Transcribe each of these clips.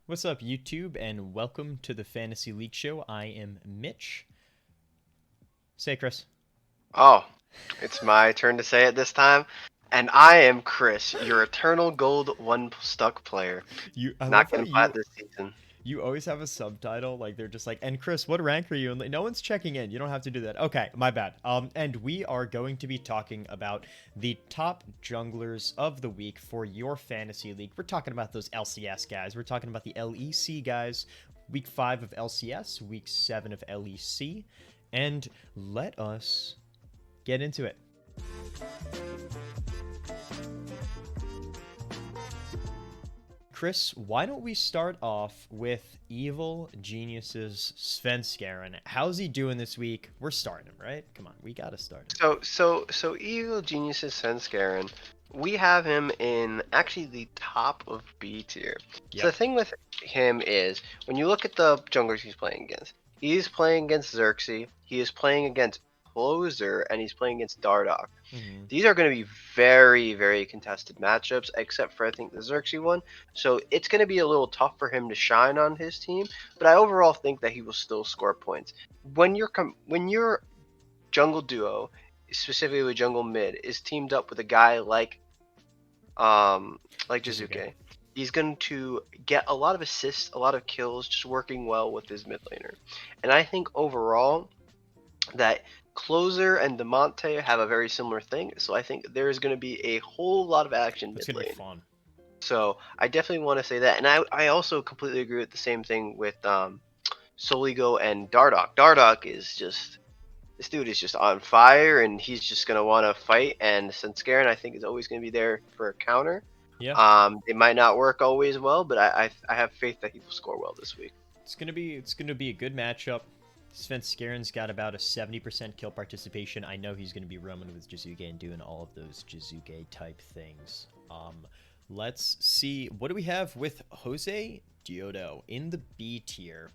What's up, YouTube, and welcome to the Fantasy League Show. I am Mitch. Say, Chris. Oh, it's my turn to say it this time. And I am Chris, your eternal gold one stuck player. I Not love how getting plat this season. you always have a subtitle. Like they're just like, and Chris, what rank are you? And like, no one's checking in. You don't have to do that. Okay, my bad. And we are going to be talking about the top junglers of the week for your fantasy league. We're talking about those LCS guys. We're talking about the LEC guys. Week 5 of LCS, week 7 of LEC, and let us get into it. Chris, why don't we start off with Evil Genius's Svenskeren? How's he doing this week? We're starting him, right? Come on, we gotta start him. So Evil Genius's Senscarin, we have him in actually the top of B tier. So the Yep. thing with him is when you look at the junglers he's playing against Xerxes, he is playing against Closer, and he's playing against Dardoch. Mm-hmm. These are going to be very, very contested matchups, except for I think the Xerxes one. So it's going to be a little tough for him to shine on his team, but I overall think that he will still score points. When your jungle duo, specifically with jungle mid, is teamed up with a guy like Jizuke. Jizuke, he's going to get a lot of assists, a lot of kills, just working well with his mid laner. And I think overall that Closer and Demonte have a very similar thing, so I think there is going to be a whole lot of action That's mid gonna be lane. fun. So I definitely want to say that, and I also completely agree with the same thing with Soligo and Dardoch. Dardoch is just this dude is just on fire, and he's just gonna want to fight. And Senscarin, I think, is always gonna be there for a counter. Yeah. It might not work always well, but I have faith that he will score well this week. It's gonna be a good matchup. Svenskeren's got about a 70% kill participation. I know he's gonna be roaming with Jizuke and doing all of those Jizuke type things. Let's see. What do we have with Jose Diodo in the B tier?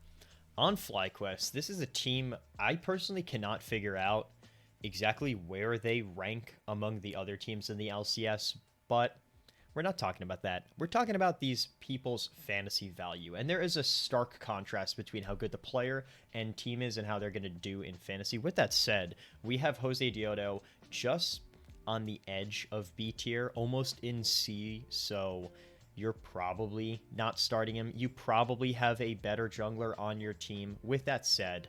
On FlyQuest, this is a team I personally cannot figure out exactly where they rank among the other teams in the LCS, but we're not talking about that. We're talking about these people's fantasy value. And there is a stark contrast between how good the player and team is and how they're going to do in fantasy. With that said, we have Jose Diodo just on the edge of B tier, almost in C, so you're probably not starting him. You probably have a better jungler on your team. With that said,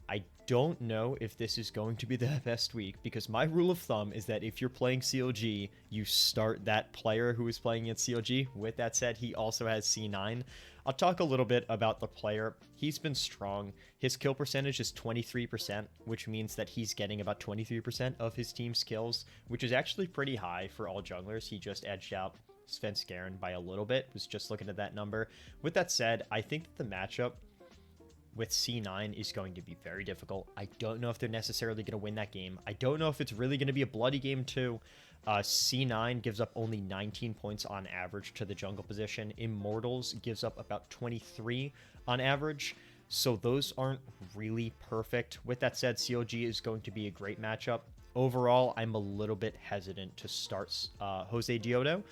I don't know if this is going to be the best week because my rule of thumb is that if you're playing CLG, you start that player who is playing at CLG. With that said, he also has C9. I'll talk a little bit about the player. He's been strong. His kill percentage is 23%, which means that he's getting about 23% of his team's kills, which is actually pretty high for all junglers. He just edged out Svenskeren by a little bit, was just looking at that number. With that said, I think that the matchup with C9 is going to be very difficult. I don't know if they're necessarily going to win that game. I don't know if it's really going to be a bloody game too. C9 gives up only 19 points on average to the jungle position. Immortals gives up about 23 on average. So those aren't really perfect. With that said, CLG is going to be a great matchup. Overall, I'm a little bit hesitant to start Jose Diodo.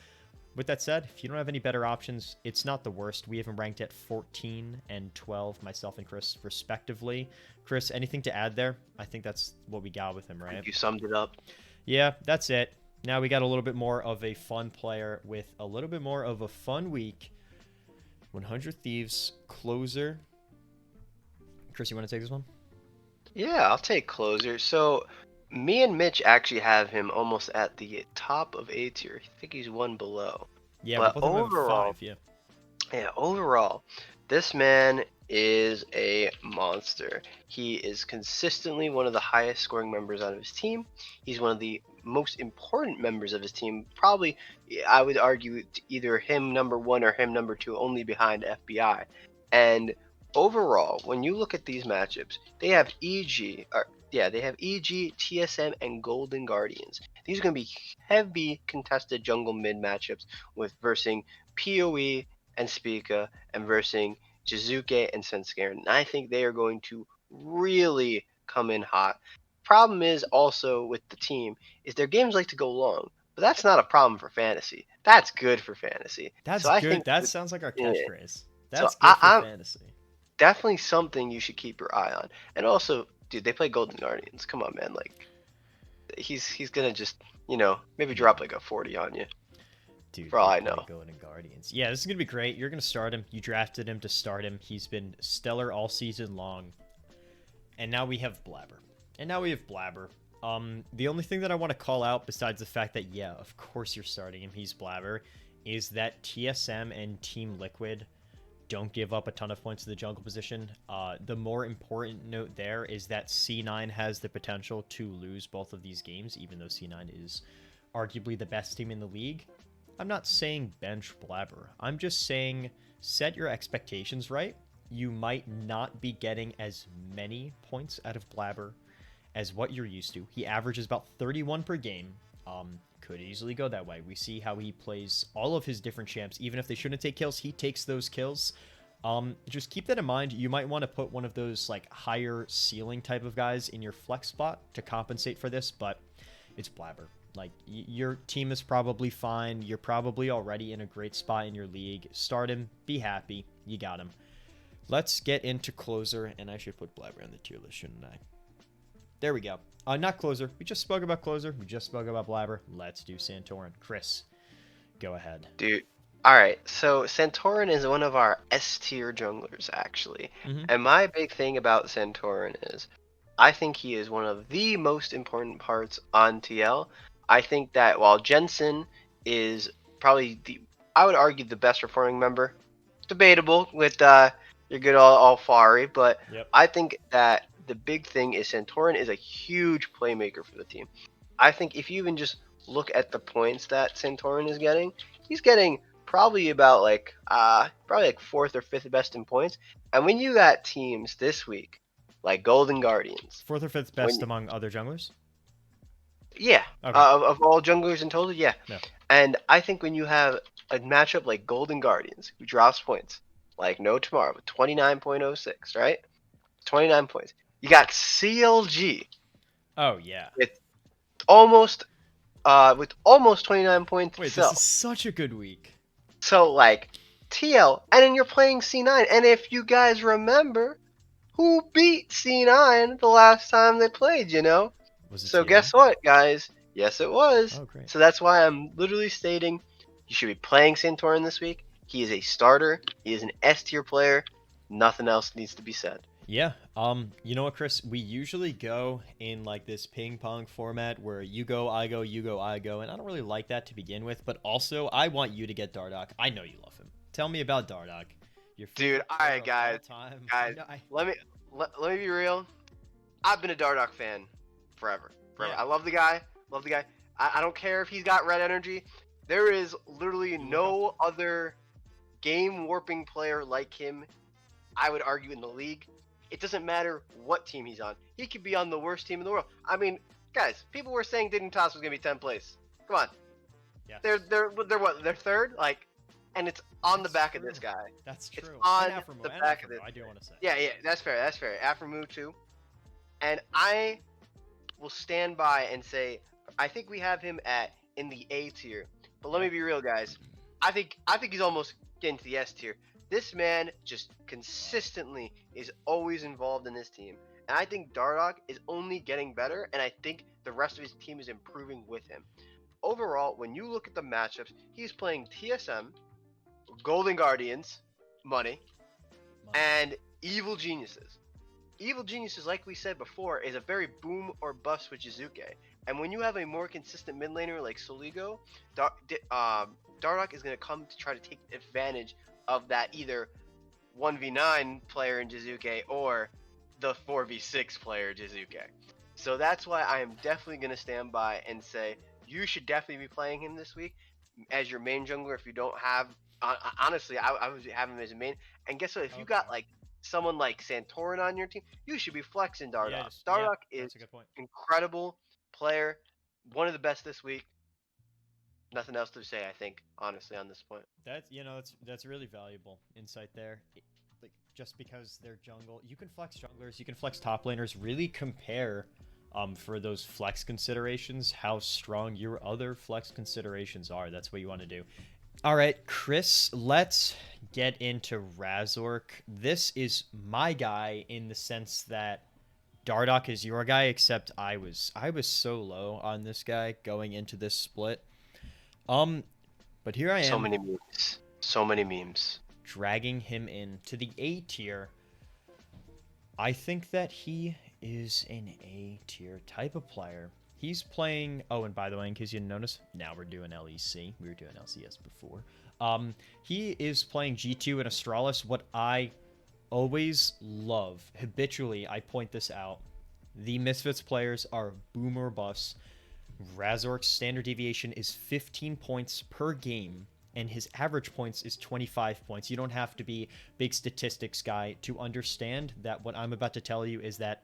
With that said, if you don't have any better options, it's not the worst. We have him ranked at 14 and 12, myself and Chris, respectively. Chris, anything to add there? I think that's what we got with him, right? You summed it up. Yeah, that's it. Now we got a little bit more of a fun player with a little bit more of a fun week. 100 Thieves, Closer. Chris, you want to take this one? Yeah, I'll take Closer. So me and Mitch actually have him almost at the top of A tier. I think he's one below. Yeah, we But both have him at overall, 5, yeah. yeah, overall, this man is a monster. He is consistently one of the highest scoring members on his team. He's one of the most important members of his team. Probably, I would argue either him number one or him number two, only behind FBI. And overall, when you look at these matchups, they have they have EG, TSM, and Golden Guardians. These are going to be heavy contested jungle mid matchups with versing PoE and Spica and versing Jizuke and Senscarin. And I think they are going to really come in hot. Problem is also with the team is their games like to go long, but that's not a problem for fantasy. That's good for fantasy. That's So I good. think That sounds like our yeah, catchphrase. So That's good for I'm fantasy. definitely something you should keep your eye on. And also, dude, they play Golden Guardians. Come on, man. Like he's gonna just maybe drop like a 40 on you Dude, for all they I play know. Golden Guardians. Yeah, this is going to be great. You're going to start him. You drafted him to start him. He's been stellar all season long. And now we have Blabber. The only thing that I want to call out, besides the fact that, yeah, of course you're starting him, he's Blabber, is that TSM and Team Liquid don't give up a ton of points to the jungle position. The more important note there is that C9 has the potential to lose both of these games, even though C9 is arguably the best team in the league. I'm not saying bench Blabber. I'm just saying set your expectations right. You might not be getting as many points out of Blabber as what you're used to. He averages about 31 per game. Could easily go that way. We see how he plays all of his different champs. Even if they shouldn't take kills, he takes those kills. Just keep that in mind. You might want to put one of those like higher ceiling type of guys in your flex spot to compensate for this, but it's Blabber. Like, your team is probably fine. You're probably already in a great spot in your league. Start him. Be happy. You got him. Let's get into closer, and I should put Blabber on the tier list, shouldn't I? There we go. Not closer. We just spoke about closer. We just spoke about Blabber. Let's do Santorin. Chris, go ahead. Dude. Alright, so Santorin is one of our S tier junglers, actually. Mm-hmm. And my big thing about Santorin is I think he is one of the most important parts on TL. I think that while Jensen is probably I would argue the best performing member, debatable with your good Alfari, but Yep. I think that the big thing is Santorin is a huge playmaker for the team. I think if you even just look at the points that Santorin is getting, he's getting probably about probably like fourth or fifth best in points. And when you got teams this week like Golden Guardians, Fourth or fifth best among other junglers? yeah, Okay. of all junglers in total, yeah. No. And I think when you have a matchup like Golden Guardians, who drops points like no tomorrow with 29.06, right? 29 points. You got CLG Oh, yeah. with almost 29 points Wait, itself. this is such a good week. So like TL, and then you're playing C9. And if you guys remember, who beat C9 the last time they played, Was it So TL? guess what, guys? Yes, it was. Oh, great. So that's why I'm literally stating you should be playing Santorin this week. He is a starter. He is an S tier player. Nothing else needs to be said. Yeah. You know what, Chris? We usually go in like this ping pong format where you go, I go, you go, I go, and I don't really like that to begin with. But also, I want you to get Dardoch. I know you love him. Tell me about Dardoch. Your Dude, favorite all player right, of guys, all time. guys, let me be real. I've been a Dardoch fan forever. Yeah. I love the guy. I don't care if he's got red energy. There is literally no other game warping player like him, I would argue, in the league. It doesn't matter what team he's on. He could be on the worst team in the world. I mean, guys, people were saying Dignitas was gonna be 10th place. Come on. Yes. They're what? They're third? Like, and it's on the back of this guy. That's true. It's on And the back of Aframo, this. I do want to say. Yeah, that's fair. Aframo too. And I will stand by and say I think we have him in the A tier. But let me be real, guys. I think he's almost getting to the S tier. This man just consistently is always involved in this team. And I think Dardoch is only getting better, and I think the rest of his team is improving with him. Overall, when you look at the matchups, he's playing TSM, Golden Guardians, money, and Evil Geniuses. Evil Geniuses, like we said before, is a very boom or bust with Jizuke. And when you have a more consistent mid laner like Soligo, Dardoch is going to come to try to take advantage of that either 1v9 player in Jizuke or the 4v6 player Jizuke. So that's why I am definitely going to stand by and say you should definitely be playing him this week as your main jungler if you don't have... honestly, I would have him as a main. And guess what? If you got like someone like Santorin on your team, you should be flexing Dardoch. Yeah, Dardoch is that's a good point. Incredible player, one of the best this week. Nothing else to say, I think, honestly, on this point. That's really valuable insight there. Like, just because they're jungle, you can flex junglers, you can flex top laners. Really compare, for those flex considerations, how strong your other flex considerations are. That's what you want to do. All right, Chris, let's get into Razork. This is my guy in the sense that Dardoch is your guy, except I was so low on this guy going into this split. Um, but here I So am many memes. So many memes. dragging him in to the A tier. I think that he is an A tier type of player. He's playing. Oh, and by the way, in case you didn't notice, now we're doing LEC. We were doing LCS before. He is playing G2 and Astralis. What I always love, habitually, I point this out. The Misfits players are boom or bust. Razork's standard deviation is 15 points per game, and his average points is 25 points. You don't have to be big statistics guy to understand that what I'm about to tell you is that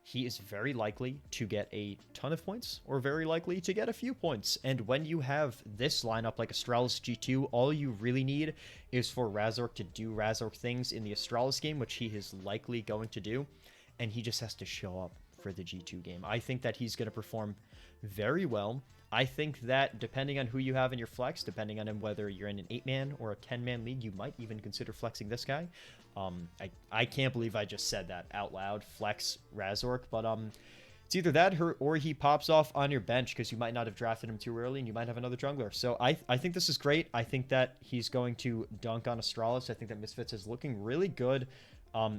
he is very likely to get a ton of points or very likely to get a few points. And when you have this lineup like Astralis G2, all you really need is for Razork to do Razork things in the Astralis game, which he is likely going to do, and he just has to show up for the G2 game. I think that he's going to perform very well. I think that depending on who you have in your flex, depending on whether you're in an 8-man or a 10-man league, you might even consider flexing this guy. I can't believe I just said that out loud, flex Razork, but it's either that or he pops off on your bench because you might not have drafted him too early and you might have another jungler. So I think this is great. I think that he's going to dunk on Astralis. I think that Misfits is looking really good.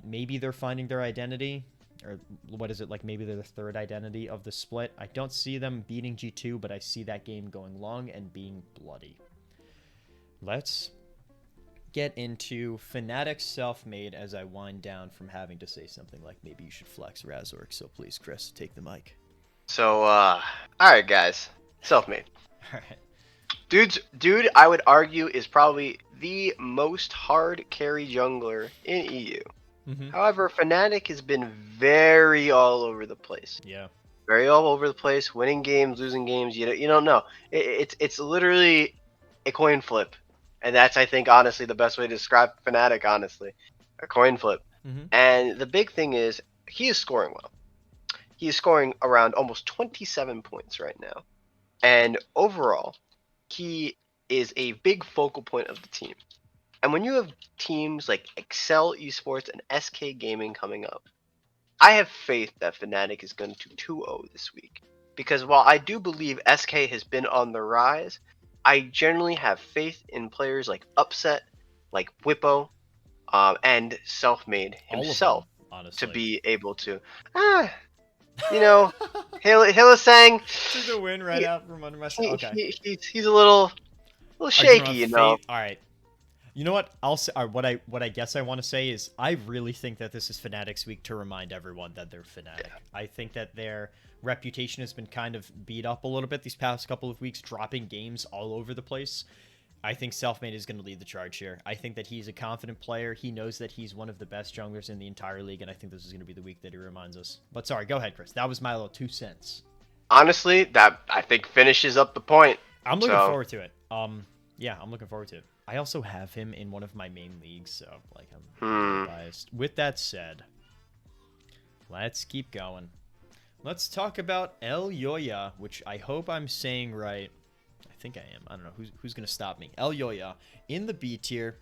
Maybe they're finding their identity. Or what is it, like maybe they're the third identity of the split. I don't see them beating G2, but I see that game going long and being bloody. Let's get into Fnatic Self-Made as I wind down from having to say something like maybe you should flex Razork. So please, Chris, take the mic. So, alright guys. Self-made. All right. Dude, I would argue is probably the most hard carry jungler in EU. Mm-hmm. However, Fnatic has been very all over the place. Yeah. Very all over the place, winning games, losing games. You don't know. It's literally a coin flip, and that's I think honestly the best way to describe Fnatic. Honestly, a coin flip. Mm-hmm. And the big thing is he is scoring well. He is scoring around almost 27 points right now, and overall, he is a big focal point of the team. And when you have teams like Excel Esports and SK Gaming coming up, I have faith that Fnatic is going to 2-0 this week. Because while I do believe SK has been on the rise, I generally have faith in players like Upset, like Whippo, and Self-Made himself All of them, honestly. to be able to, you know, Hila-Sang, Took the win right out from under myself. Okay. he's a little shaky, you know. All right. You know what? I'll say what I guess I want to say is I really think that this is Fnatic's week to remind everyone that they're Fnatic. Yeah. I think that their reputation has been kind of beat up a little bit these past couple of weeks, dropping games all over the place. I think Selfmade is going to lead the charge here. I think that he's a confident player. He knows that he's one of the best junglers in the entire league, and I think this is going to be the week that he reminds us. But sorry, go ahead, Chris. That was my little 2 cents. Honestly, that I think finishes up the point. I'm looking forward to it. Yeah, I'm looking forward to it. I also have him in one of my main leagues, so like I'm biased. With that said, let's keep going. Let's talk about Elyoya, which I hope I'm saying right. I think I am. I don't know who's gonna stop me. Elyoya in the B tier.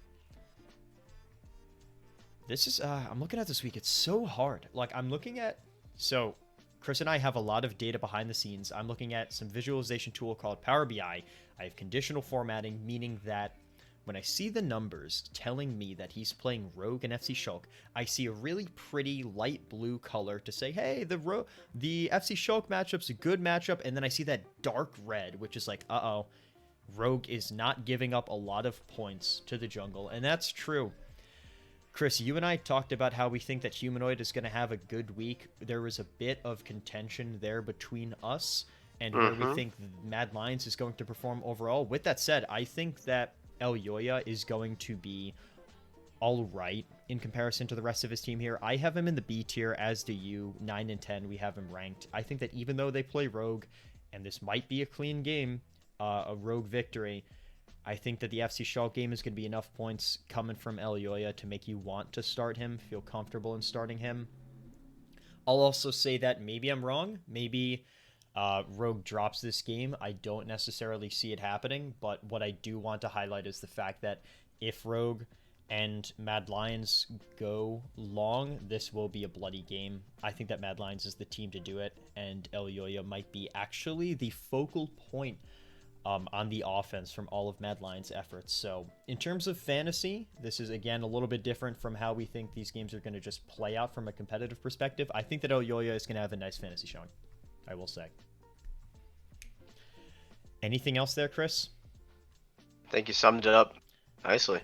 This is I'm looking at this week. It's so hard. Like I'm looking at Chris and I have a lot of data behind the scenes. I'm looking at some visualization tool called Power BI. I have conditional formatting, meaning that when I see the numbers telling me that he's playing Rogue and FC Shulk, I see a really pretty light blue color to say, hey, the FC Shulk matchup's a good matchup, and then I see that dark red, which is like, uh-oh, Rogue is not giving up a lot of points to the jungle, and that's true. Chris, you and I talked about how we think that Humanoid is going to have a good week. There was a bit of contention there between us and where we think Mad Lions is going to perform overall. With that said, I think that Elyoya is going to be all right in comparison to the rest of his team here. I have him in the B tier, as do you. 9 and 10, we have him ranked. I think that even though they play Rogue, and this might be a clean game, a Rogue victory, I think that the FC Shulk game is going to be enough points coming from Elyoya to make you want to start him, feel comfortable in starting him. I'll also say that maybe I'm wrong. Maybe Rogue drops this game. I don't necessarily see it happening, but what I do want to highlight is the fact that if Rogue and Mad Lions go long, this will be a bloody game. I think that Mad Lions is the team to do it, and Elyoya might be actually the focal point on the offense from all of Mad Lions' efforts. So in terms of fantasy, this is, again, a little bit different from how we think these games are going to just play out from a competitive perspective. I think that Elyoya is going to have a nice fantasy showing, I will say. Anything else there, Chris? I think you summed it up nicely.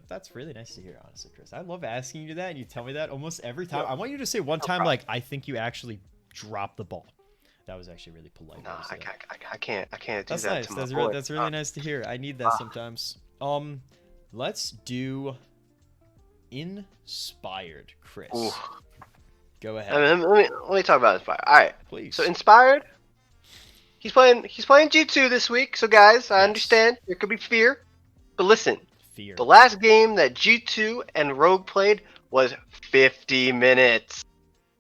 That's really nice to hear, honestly, Chris. I love asking you that, and you tell me that almost every time. I want you to say one time, like, I think you actually dropped the ball. That was actually really polite. No, I can't do that's that nice. to my boy. That's really nice to hear. I need that sometimes. Let's do Inspired, Chris. Ooh. Go ahead. Let me talk about Inspired. All right, please. So Inspired, he's playing G2 this week. So guys, I understand there could be fear, but listen, the last game that G2 and Rogue played was 50 minutes.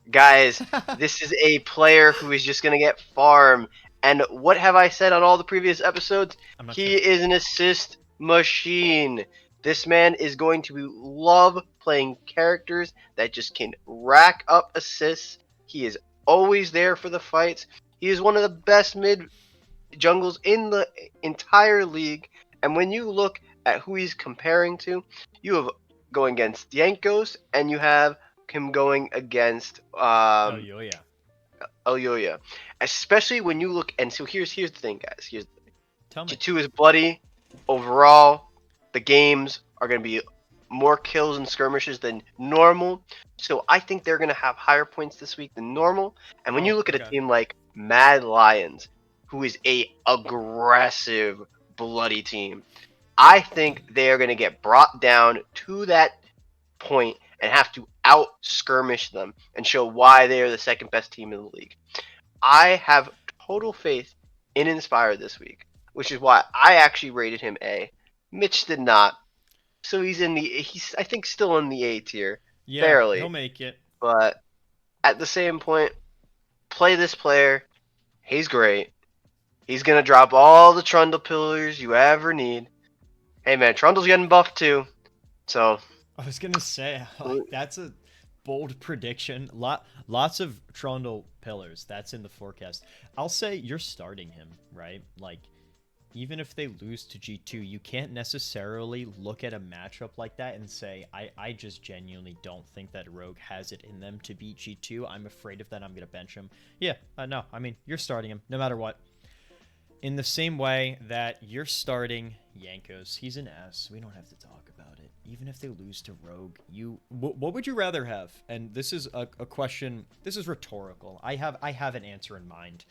Guys, this is a player who is just going to get farm. And what have I said on all the previous episodes? He is an assist machine. This man is going to love playing characters that just can rack up assists. He is always there for the fights. He is one of the best mid jungles in the entire league. And when you look at who he's comparing to, you have going against Yankos, and you have him going against Elyoya. Especially when you look, and so here's the thing, guys. G2 is bloody. Overall, the games are going to be more kills and skirmishes than normal. So I think they're going to have higher points this week than normal. And when you look at a team like Mad Lions, who is a aggressive, bloody team, I think they are going to get brought down to that point and have to out skirmish them and show why they are the second best team in the league. I have total faith in Inspire this week, which is why I actually rated him A. Mitch did not, so he's I think still in the A tier. Yeah, barely. He'll make it. But at the same point, play this player. He's great. He's gonna drop all the Trundle pillars you ever need. Hey man, Trundle's getting buffed too, so. I was gonna say that's a bold prediction. Lots of Trundle pillars. That's in the forecast. I'll say you're starting him, right? Like, even if they lose to G2, you can't necessarily look at a matchup like that and say, I just genuinely don't think that Rogue has it in them to beat G2. I'm afraid of that. I'm gonna bench him. Yeah, no. I mean, you're starting him no matter what. In the same way that you're starting Yankos, he's an S. We don't have to talk about it. Even if they lose to Rogue, what would you rather have? And this is a question. This is rhetorical. I have an answer in mind.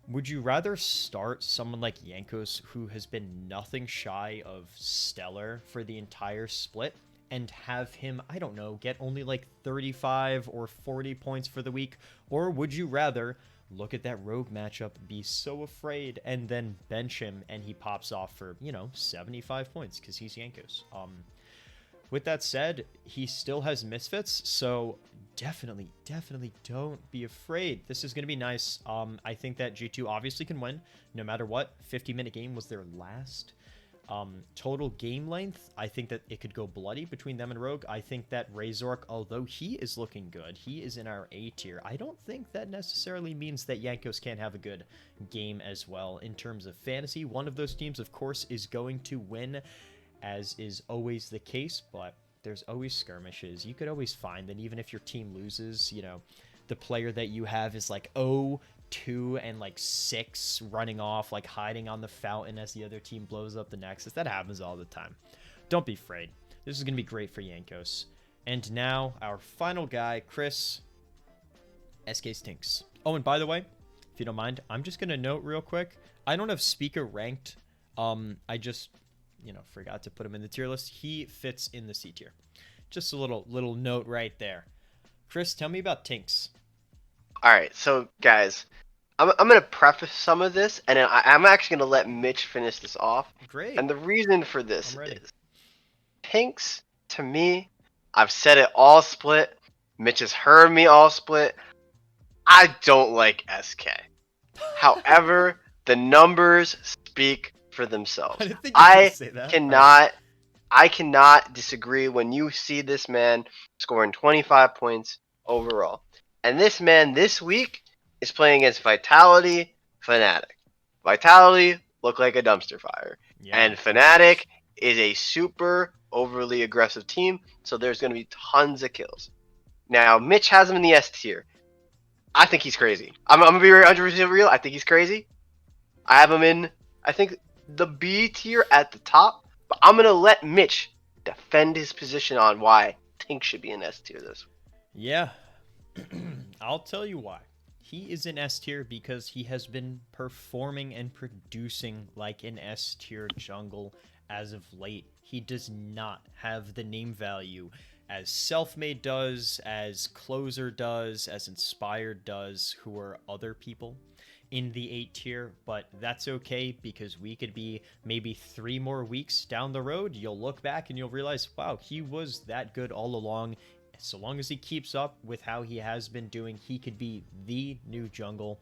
Would you rather start someone like Yankos, who has been nothing shy of stellar for the entire split, and have him, I don't know, get only like 35 or 40 points for the week? Or would you rather look at that Rogue matchup, be so afraid, and then bench him and he pops off for, 75 points because he's Yankos? With that said, he still has misfits, so definitely don't be afraid. This is going to be nice. I think that G2 obviously can win no matter what. 50-minute game was their last. Total game length, I think that it could go bloody between them and Rogue. I think that Razork, although he is looking good, he is in our A tier. I don't think that necessarily means that Yankos can't have a good game as well. In terms of fantasy, one of those teams, of course, is going to win, as is always the case, but there's always skirmishes. You could always find that even if your team loses, the player that you have is like 0-2 and like 6 running off, like hiding on the fountain as the other team blows up the Nexus. That happens all the time. Don't be afraid. This is going to be great for Yankos. And now, our final guy, Chris, SK Stinks. Oh, and by the way, if you don't mind, I'm just going to note real quick, I don't have Speaker ranked. I just, forgot to put him in the tier list. He fits in the C tier. Just a little note right there. Chris, tell me about Tinks. All right, so guys, I'm going to preface some of this, and then I'm actually going to let Mitch finish this off. Great. And the reason for this is Tinks, to me, I've said it all split. Mitch has heard me all split. I don't like SK. However, the numbers speak for themselves. I didn't think you were gonna I say that. All right. cannot I cannot disagree when you see this man scoring 25 points overall. And this man this week is playing against Vitality Fnatic. Vitality look like a dumpster fire. Yeah. And Fnatic is a super overly aggressive team, so there's going to be tons of kills. Now, Mitch has him in the S tier. I think he's crazy. I'm going to be 100% real. I think he's crazy. I have him in, I think, the B tier at the top. But I'm going to let Mitch defend his position on why Tink should be in S tier this week. Yeah. I'll tell you why. He is in S tier because he has been performing and producing like an S tier jungle as of late. He does not have the name value as Selfmade does, as Closer does, as Inspired does, who are other people in the 8 tier, but that's okay because we could be maybe 3 more weeks down the road. You'll look back and you'll realize, wow, he was that good all along. So long as he keeps up with how he has been doing, he could be the new jungle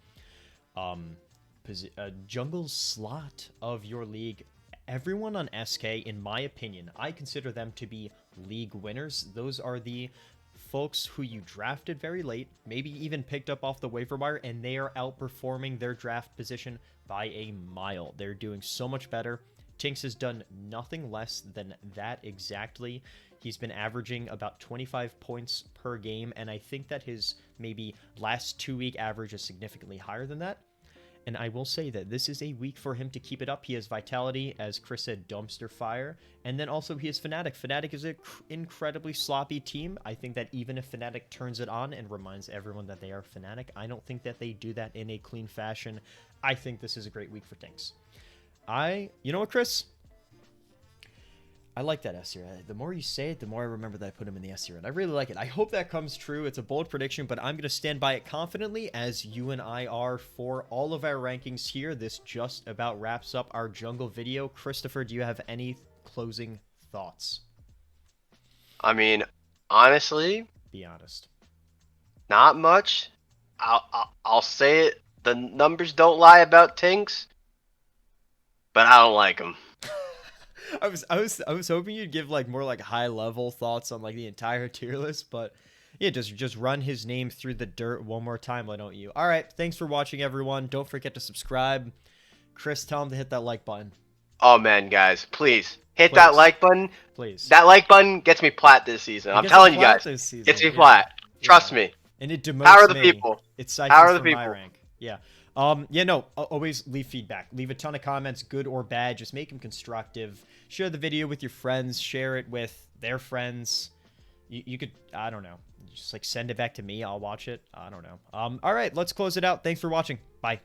jungle slot of your league. Everyone on SK, in my opinion, I consider them to be league winners. Those are the folks who you drafted very late, maybe even picked up off the waiver wire, and they are outperforming their draft position by a mile. They're doing so much better. Tinks has done nothing less than that exactly. He's been averaging about 25 points per game, and I think that his maybe last 2-week average is significantly higher than that. And I will say that this is a week for him to keep it up. He has Vitality, as Chris said, dumpster fire. And then also he has Fnatic. Fnatic is an incredibly sloppy team. I think that even if Fnatic turns it on and reminds everyone that they are Fnatic, I don't think that they do that in a clean fashion. I think this is a great week for Tinks. You know what, Chris? I like that S tier. The more you say it, the more I remember that I put him in the S tier, and I really like it. I hope that comes true. It's a bold prediction, but I'm going to stand by it confidently, as you and I are for all of our rankings here. This just about wraps up our jungle video. Christopher, do you have any closing thoughts? I mean, honestly, Be honest. not much. I'll say it. The numbers don't lie about Tinks, but I don't like him. I was hoping you'd give like more like high level thoughts on like the entire tier list, but yeah, just run his name through the dirt one more time, why don't you? All right, thanks for watching, everyone. Don't forget to subscribe. Chris, tell him to hit that like button. Oh man, guys, please hit Please. that like button. Please. That like button gets me plat this season. I'm telling you guys, gets me plat. Trust me. And it demotes Power of the me. people. It Power siphons of the from my people. rank. Yeah. Yeah, no, always leave feedback. Leave a ton of comments, good or bad. Just make them constructive. Share the video with your friends. Share it with their friends. You could, I don't know, just like send it back to me. I'll watch it. I don't know. All right, let's close it out. Thanks for watching. Bye.